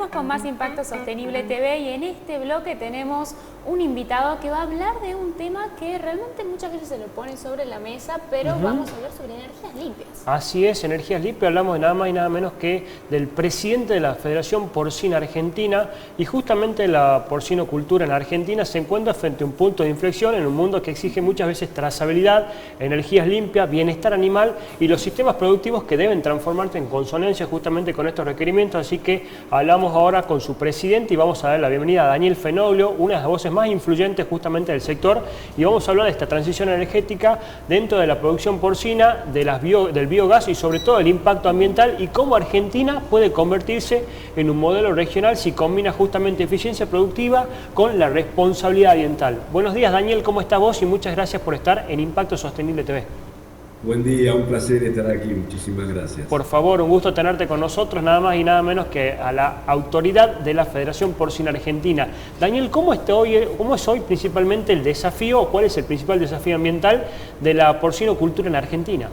Seguimos con más Impacto Sostenible TV y en este bloque tenemos un invitado que va a hablar de un tema que realmente muchas veces se lo pone sobre la mesa, pero vamos a hablar sobre energías limpias. Así es, energías limpias, hablamos de nada más y nada menos que del presidente de la Federación Porcina Argentina, y justamente la porcinocultura en Argentina se encuentra frente a un punto de inflexión en un mundo que exige muchas veces trazabilidad, energías limpias, bienestar animal y los sistemas productivos que deben transformarse en consonancia justamente con estos requerimientos. Así que hablamos ahora con su presidente y vamos a dar la bienvenida a Daniel Fenoglio, una de las voces más influyentes justamente del sector, y vamos a hablar de esta transición energética dentro de la producción porcina, del biogás y sobre todo el impacto ambiental y cómo Argentina puede convertirse en un modelo regional si combina justamente eficiencia productiva con la responsabilidad ambiental. Buenos días, Daniel, ¿cómo estás vos? Y muchas gracias por estar en Impacto Sostenible TV. Buen día, un placer estar aquí, muchísimas gracias. Por favor, un gusto tenerte con nosotros, nada más y nada menos que a la autoridad de la Federación Porcina Argentina. Daniel, ¿cómo es hoy principalmente el desafío, o cuál es el principal desafío ambiental de la porcinocultura en Argentina?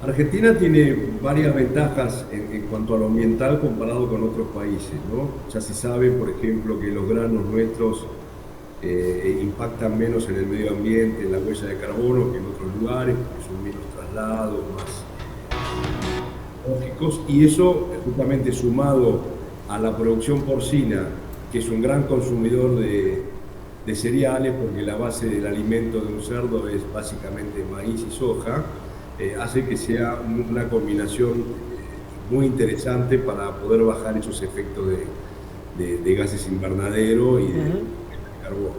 Argentina tiene varias ventajas en cuanto a lo ambiental comparado con otros países, ¿no? Ya se sabe, por ejemplo, que los granos nuestros impactan menos en el medio ambiente, en la huella de carbono, que en otros lugares, porque son menos traslados, más lógicos, y eso justamente sumado a la producción porcina, que es un gran consumidor de cereales, porque la base del alimento de un cerdo es básicamente maíz y soja, hace que sea una combinación muy interesante para poder bajar esos efectos de gases invernadero y de carbón.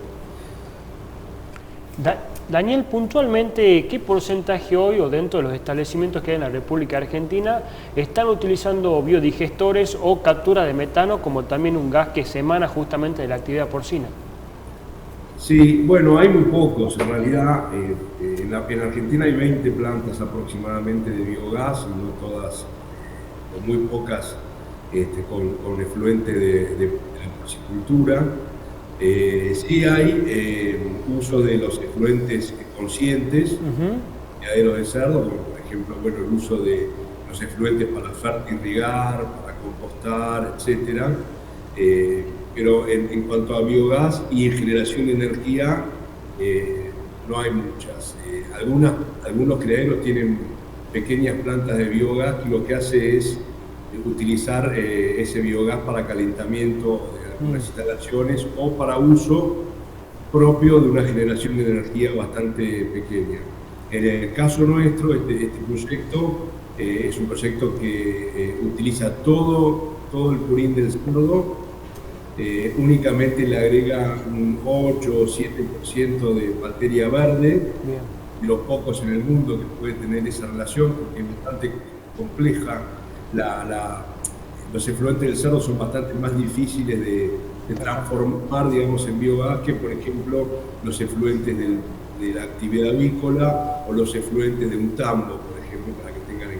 Daniel, puntualmente, ¿qué porcentaje hoy o dentro de los establecimientos que hay en la República Argentina están utilizando biodigestores o captura de metano como también un gas que se emana justamente de la actividad porcina? Sí, bueno, hay muy pocos. En realidad, en Argentina hay 20 plantas aproximadamente de biogás, y no todas, o muy pocas, con efluente de la porcicultura. Sí hay uso de los efluentes conscientes, criaderos de cerdo, como por ejemplo, bueno, el uso de los efluentes para fertirrigar, para compostar, etcétera. Pero en cuanto a biogás y en generación de energía, no hay muchas. Algunos criaderos tienen pequeñas plantas de biogás y lo que hace es utilizar ese biogás para calentamiento de algunas instalaciones o para uso propio de una generación de energía bastante pequeña. En el caso nuestro, este proyecto es un proyecto que utiliza todo el purín del cerdo. Únicamente le agrega un 8 o 7% de materia verde, de los pocos en el mundo que puede tener esa relación, porque es bastante compleja. Los efluentes del cerdo son bastante más difíciles de transformar, digamos, en biogás que, por ejemplo, los efluentes de la actividad avícola o los efluentes de un tambo, por ejemplo, para que tengan en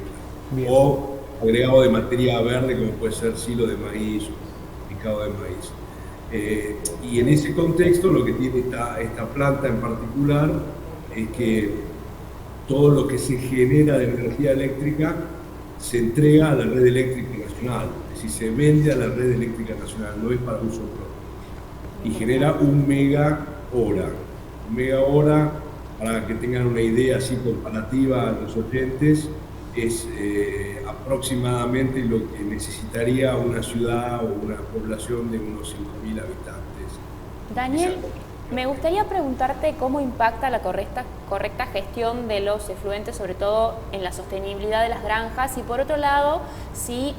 claro. O agregado de materia verde, como puede ser silo de maíz, de maíz. Y en ese contexto lo que tiene esta planta en particular es que todo lo que se genera de energía eléctrica se entrega a la red eléctrica nacional, es decir, se vende a la red eléctrica nacional, no es para uso propio. Y genera 1 megawatt hora. 1 megawatt hora, para que tengan una idea así comparativa a los oyentes, es aproximadamente lo que necesitaría una ciudad o una población de unos 5.000 habitantes. Daniel, me gustaría preguntarte cómo impacta la correcta gestión de los efluentes, sobre todo en la sostenibilidad de las granjas, y por otro lado, si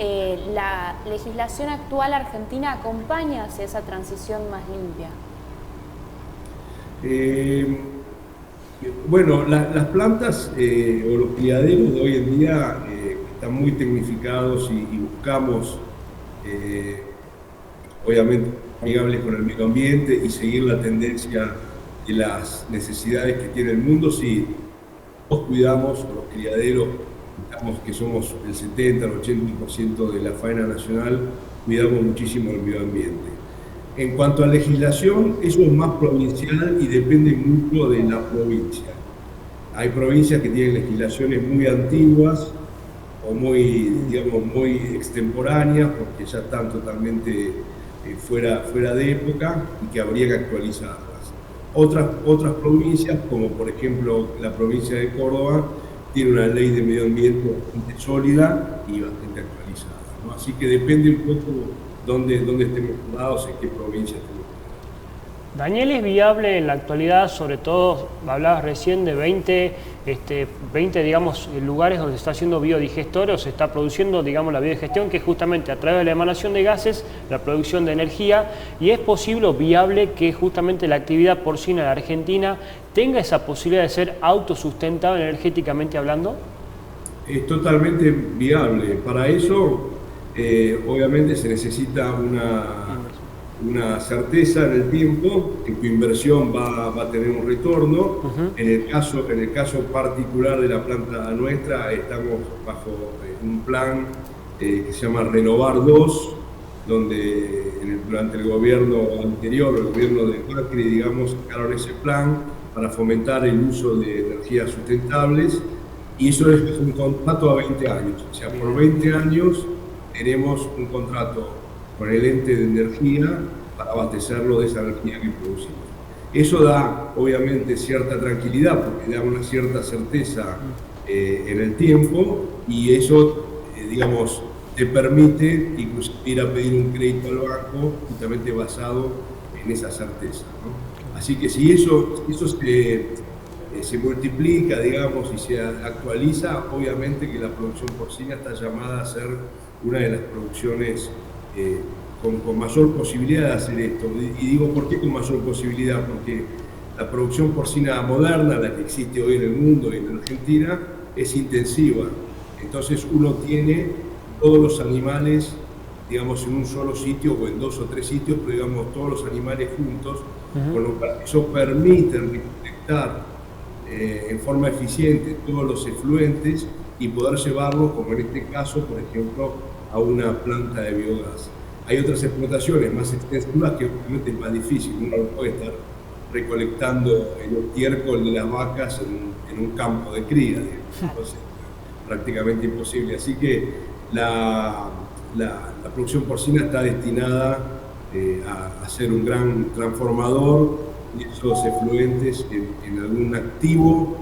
la legislación actual argentina acompaña hacia esa transición más limpia. Bueno, las plantas o los criaderos de hoy en día están muy tecnificados y buscamos, obviamente, amigables con el medio ambiente y seguir la tendencia de las necesidades que tiene el mundo. Si nos cuidamos, los criaderos, digamos que somos el 70, el 80% de la faena nacional, cuidamos muchísimo el medio ambiente. En cuanto a legislación, eso es más provincial y depende mucho de la provincia. Hay provincias que tienen legislaciones muy antiguas, o muy, digamos, muy extemporáneas, porque ya están totalmente fuera de época y que habría que actualizarlas. Otras provincias, como por ejemplo la provincia de Córdoba, tiene una ley de medio ambiente bastante sólida y bastante actualizada, ¿no? Así que depende un poco dónde estemos parados, en qué provincia estemos. Daniel, ¿es viable en la actualidad, sobre todo, hablabas recién de 20 digamos, lugares donde se está haciendo biodigestores o se está produciendo, digamos, la biodigestión, que es justamente a través de la emanación de gases, la producción de energía, y es posible o viable que justamente la actividad porcina en la Argentina tenga esa posibilidad de ser autosustentable energéticamente hablando? Es totalmente viable. Para eso, obviamente, se necesita una certeza en el tiempo, que tu inversión va a tener un retorno. En el caso particular de la planta nuestra, estamos bajo un plan que se llama Renovar 2, donde durante el gobierno anterior, el gobierno de Macri, digamos, sacaron ese plan para fomentar el uso de energías sustentables, y eso es un contrato a 20 años. O sea, por 20 años tenemos un contrato con el ente de energía para abastecerlo de esa energía que producimos. Eso da, obviamente, cierta tranquilidad, porque da una cierta certeza en el tiempo, y eso, digamos, te permite incluso ir a pedir un crédito al banco justamente basado en esa certeza, ¿no? Así que si eso se multiplica, digamos, y se actualiza, obviamente que la producción porcina está llamada a ser una de las producciones con mayor posibilidad de hacer esto. Y digo, ¿por qué con mayor posibilidad? Porque la producción porcina moderna, la que existe hoy en el mundo y en Argentina, es intensiva. Entonces uno tiene todos los animales, digamos, en un solo sitio o en 2 o 3 sitios, pero digamos todos los animales juntos, con lo cual eso permite recolectar en forma eficiente todos los efluentes y poder llevarlos, como en este caso, por ejemplo, a una planta de biogás. Hay otras explotaciones más extensivas que obviamente es más difícil. Uno no puede estar recolectando el estiércol de las vacas en un campo de cría, entonces prácticamente imposible. Así que la producción porcina está destinada a ser un gran transformador de esos efluentes en algún activo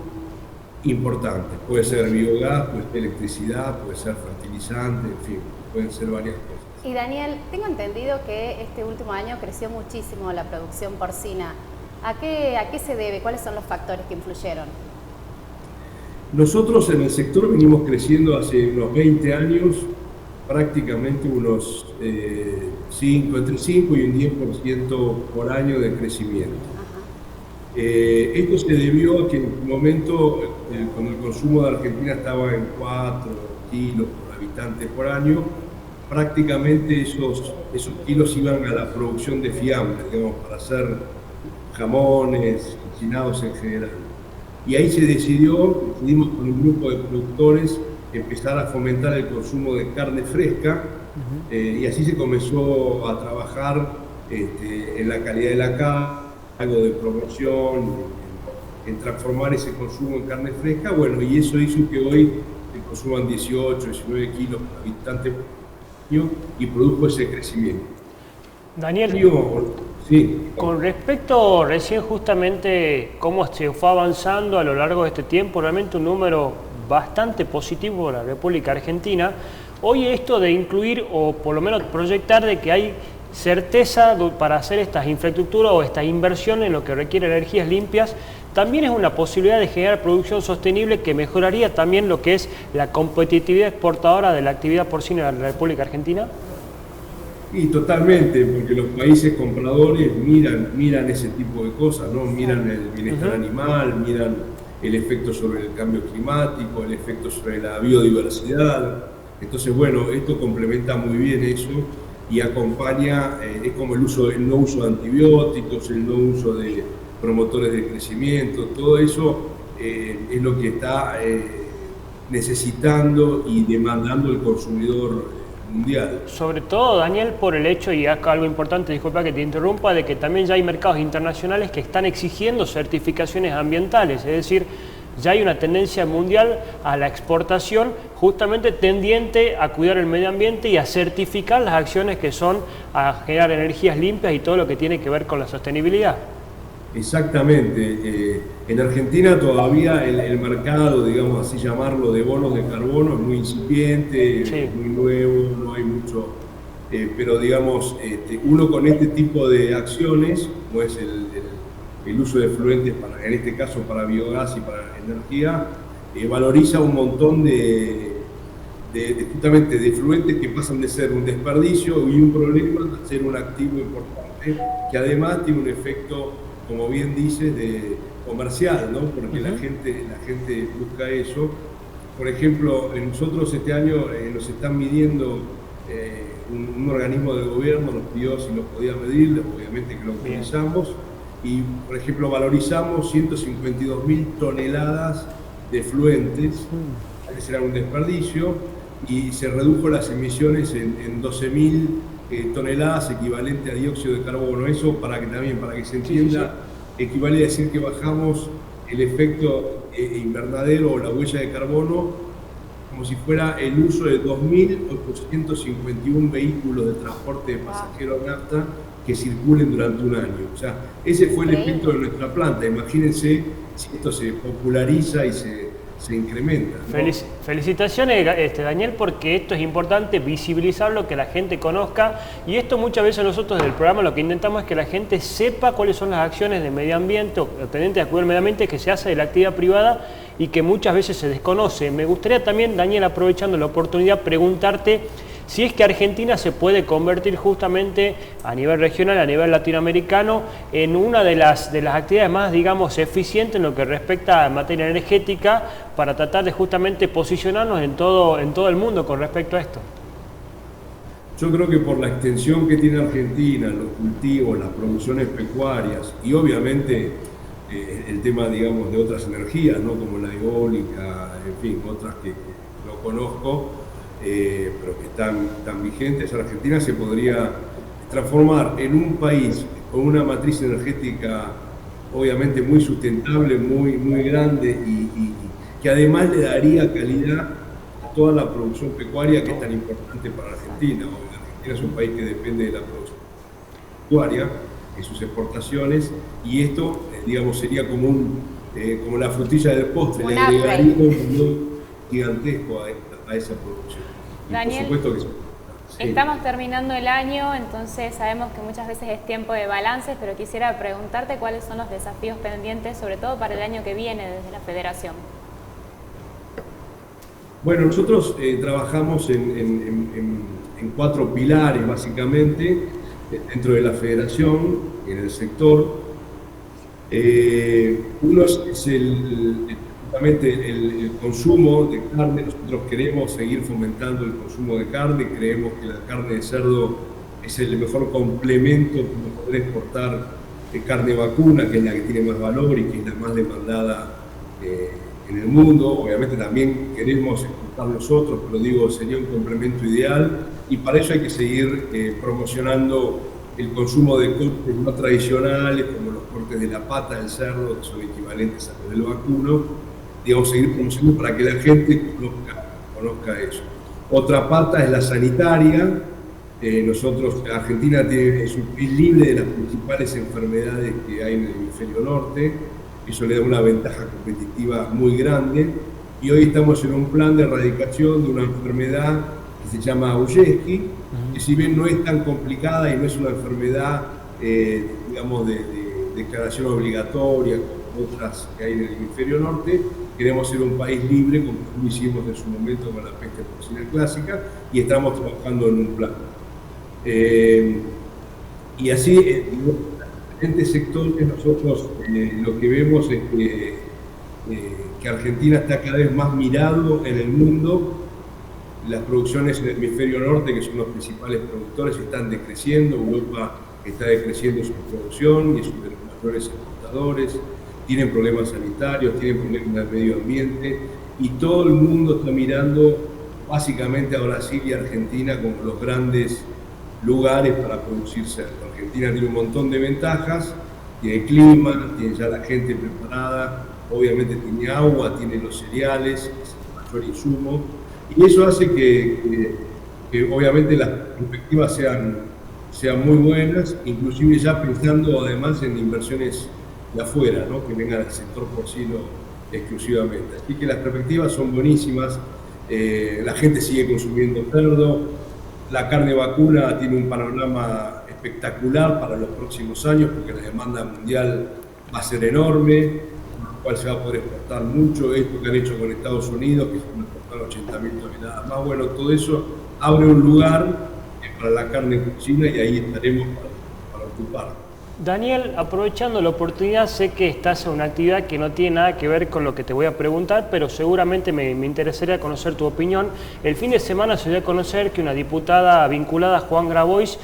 importante. Puede ser biogás, puede ser electricidad, puede ser fertilizante, en fin, pueden ser varias cosas. Y Daniel, tengo entendido que este último año creció muchísimo la producción porcina. ¿A qué se debe? ¿Cuáles son los factores que influyeron? Nosotros en el sector venimos creciendo hace unos 20 años, prácticamente unos entre 5 y un 10% por año de crecimiento. Esto se debió a que en un momento, cuando el consumo de Argentina estaba en 4 kilos por habitante por año, prácticamente esos kilos iban a la producción de fiambre, digamos, para hacer jamones, cocinados en general. Y ahí decidimos con un grupo de productores empezar a fomentar el consumo de carne fresca, y así se comenzó a trabajar en la calidad de la carne, algo de promoción, en transformar ese consumo en carne fresca. Bueno, y eso hizo que hoy se consuman 18, 19 kilos por habitante por año y produjo ese crecimiento. Daniel, sí. Con respecto recién justamente cómo se fue avanzando a lo largo de este tiempo, realmente un número bastante positivo para la República Argentina. Hoy esto de incluir o por lo menos proyectar de que hay certeza para hacer estas infraestructuras o estas inversiones en lo que requiere energías limpias, también es una posibilidad de generar producción sostenible que mejoraría también lo que es la competitividad exportadora de la actividad porcina en la República Argentina. Y totalmente, porque los países compradores miran ese tipo de cosas, ¿no? Miran el bienestar animal, miran el efecto sobre el cambio climático, el efecto sobre la biodiversidad. Entonces, bueno, esto complementa muy bien eso y acompaña, es como el no uso de antibióticos, el no uso de promotores de crecimiento, todo eso es lo que está necesitando y demandando el consumidor mundial. Sobre todo, Daniel, por el hecho, y acá algo importante, disculpa que te interrumpa, de que también ya hay mercados internacionales que están exigiendo certificaciones ambientales, es decir, ya hay una tendencia mundial a la exportación justamente tendiente a cuidar el medio ambiente y a certificar las acciones que son a generar energías limpias y todo lo que tiene que ver con la sostenibilidad. Exactamente. En Argentina todavía el mercado, digamos así llamarlo, de bonos de carbono es muy incipiente, Sí. muy nuevo, no hay mucho. Pero digamos, uno con este tipo de acciones, como es el uso de efluentes, en este caso para biogás y para energía, valoriza un montón justamente de efluentes que pasan de ser un desperdicio y un problema a ser un activo importante, que además tiene un efecto, como bien dices, comercial, ¿no? Porque la gente busca eso. Por ejemplo, nosotros este año nos están midiendo, un organismo de gobierno nos pidió si los podía medir, obviamente que lo utilizamos, y por ejemplo valorizamos 152.000 toneladas de efluentes, que será un desperdicio, y se redujo las emisiones en 12.000 toneladas equivalente a dióxido de carbono. Eso para que se entienda, equivale a decir que bajamos el efecto invernadero o la huella de carbono como si fuera el uso de 2.851 vehículos de transporte de pasajeros nafta que circulen durante un año. O sea, ese fue el efecto de nuestra planta. Imagínense si esto se populariza y se incrementa, ¿no? Felicitaciones, Daniel, porque esto es importante, visibilizarlo, que la gente conozca, y esto muchas veces nosotros del programa lo que intentamos es que la gente sepa cuáles son las acciones de medio ambiente o tendentes a cuidar el medio ambiente que se hace de la actividad privada y que muchas veces se desconoce. Me gustaría también, Daniel, aprovechando la oportunidad, preguntarte si es que Argentina se puede convertir justamente a nivel regional, a nivel latinoamericano, en una de las actividades más, digamos, eficientes en lo que respecta a materia energética para tratar de justamente posicionarnos en todo el mundo con respecto a esto. Yo creo que por la extensión que tiene Argentina, los cultivos, las producciones pecuarias y obviamente el tema, digamos, de otras energías, ¿no? Como la eólica, en fin, otras que no conozco, pero que están vigentes, Argentina se podría transformar en un país con una matriz energética obviamente muy sustentable, muy grande y que además le daría calidad a toda la producción pecuaria que es tan importante para Argentina. Argentina es un país que depende de la producción pecuaria, de sus exportaciones, y esto, digamos, sería como la frutilla del postre, le agregaría un valor gigantesco a esa producción. Daniel, por supuesto que sí. Estamos terminando el año, entonces sabemos que muchas veces es tiempo de balances, pero quisiera preguntarte cuáles son los desafíos pendientes, sobre todo para el año que viene desde la Federación. Bueno, nosotros trabajamos en 4 pilares básicamente dentro de la Federación, en el sector. Uno es justamente el consumo de carne. Nosotros queremos seguir fomentando el consumo de carne, creemos que la carne de cerdo es el mejor complemento para poder exportar carne vacuna, que es la que tiene más valor y que es la más demandada en el mundo. Obviamente también queremos exportar nosotros, pero digo, sería un complemento ideal, y para eso hay que seguir promocionando el consumo de cortes no tradicionales, como los cortes de la pata del cerdo, que son equivalentes a los del vacuno. Digamos, seguir promocionando para que la gente conozca eso. Otra pata es la sanitaria. Argentina es un país libre de las principales enfermedades que hay en el hemisferio norte. Eso le da una ventaja competitiva muy grande. Y hoy estamos en un plan de erradicación de una enfermedad que se llama Augeski, que si bien no es tan complicada y no es una enfermedad, digamos, de declaración obligatoria, como otras que hay en el hemisferio norte, queremos ser un país libre, como lo hicimos en su momento con la peste porcina clásica, y estamos trabajando en un plan. Y así, en diferentes sectores, nosotros lo que vemos es que Argentina está cada vez más mirado en el mundo. Las producciones en el hemisferio norte, que son los principales productores, están decreciendo. Europa está decreciendo su producción y es uno de los mayores exportadores. Tienen problemas sanitarios, tienen problemas de medio ambiente, y todo el mundo está mirando básicamente a Brasil y Argentina como los grandes lugares para producir cerdo. Argentina tiene un montón de ventajas, tiene clima, tiene ya la gente preparada, obviamente tiene agua, tiene los cereales, es el mayor insumo, y eso hace que obviamente las perspectivas sean muy buenas, inclusive ya pensando además en inversiones de afuera, ¿no? Que vengan al sector porcino exclusivamente. Así que las perspectivas son buenísimas, la gente sigue consumiendo cerdo, la carne vacuna tiene un panorama espectacular para los próximos años porque la demanda mundial va a ser enorme, con lo cual se va a poder exportar mucho. Esto que han hecho con Estados Unidos, que se van a exportar 80.000 toneladas más, bueno, todo eso abre un lugar para la carne porcina y ahí estaremos para ocupar. Daniel, aprovechando la oportunidad, sé que estás en una actividad que no tiene nada que ver con lo que te voy a preguntar, pero seguramente me interesaría conocer tu opinión. El fin de semana se dio a conocer que una diputada vinculada a Juan Grabois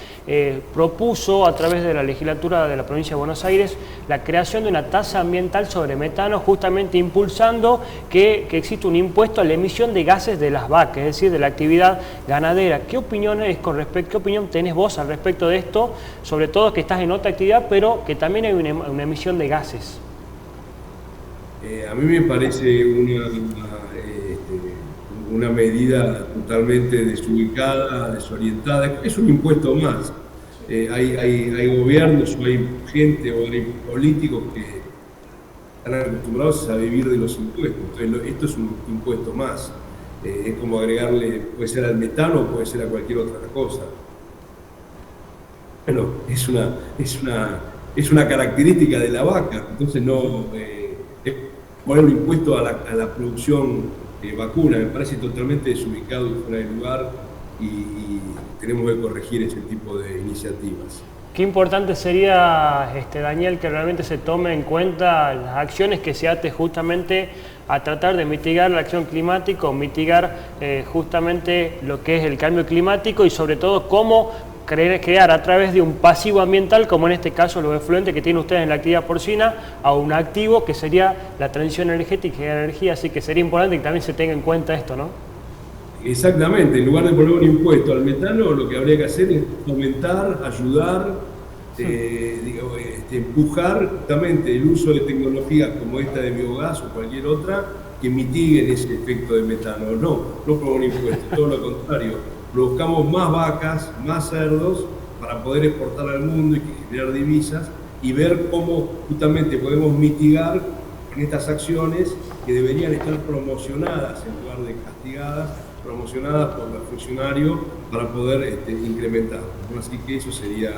propuso a través de la legislatura de la provincia de Buenos Aires la creación de una tasa ambiental sobre metano, justamente impulsando que existe un impuesto a la emisión de gases de las vacas, es decir, de la actividad ganadera. ¿Qué opinión tenés vos al respecto de esto? Sobre todo que estás en otra actividad, pero que también hay una emisión de gases. A mí me parece una medida totalmente desubicada, desorientada. Es un impuesto más. Hay gobiernos, o hay gente, o hay políticos que están acostumbrados a vivir de los impuestos. Entonces, esto es un impuesto más. Es como agregarle, puede ser al metano, puede ser a cualquier otra cosa. Bueno, es una característica de la vaca, entonces no poner un impuesto a la producción vacuna me parece totalmente desubicado y fuera de lugar y tenemos que corregir ese tipo de iniciativas. Qué importante sería, Daniel, que realmente se tome en cuenta las acciones que se hacen justamente a tratar de mitigar la acción climática o mitigar justamente lo que es el cambio climático y sobre todo cómo crear a través de un pasivo ambiental, como en este caso los efluentes que tienen ustedes en la actividad porcina, a un activo que sería la transición energética y la energía, así que sería importante que también se tenga en cuenta esto, ¿no? Exactamente, en lugar de poner un impuesto al metano, lo que habría que hacer es fomentar, ayudar, empujar justamente el uso de tecnologías como esta de biogás o cualquier otra que mitiguen ese efecto de metano. No poner un impuesto, todo lo contrario. Produzcamos más vacas, más cerdos para poder exportar al mundo y generar divisas y ver cómo justamente podemos mitigar con estas acciones que deberían estar promocionadas en lugar de castigadas, promocionadas por los funcionarios para poder incrementar. Así que eso sería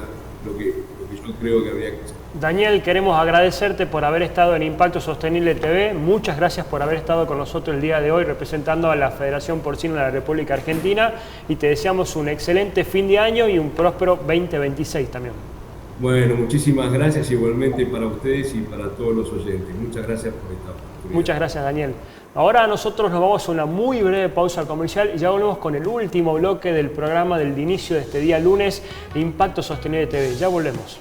lo que yo creo que habría que hacer. Daniel, queremos agradecerte por haber estado en Impacto Sostenible TV. Muchas gracias por haber estado con nosotros el día de hoy representando a la Federación Porcina de la República Argentina y te deseamos un excelente fin de año y un próspero 2026 también. Bueno, muchísimas gracias igualmente para ustedes y para todos los oyentes. Muchas gracias por esta oportunidad. Muchas gracias, Daniel. Ahora nosotros nos vamos a una muy breve pausa comercial y ya volvemos con el último bloque del programa del inicio de este día lunes de Impacto Sostenible TV. Ya volvemos.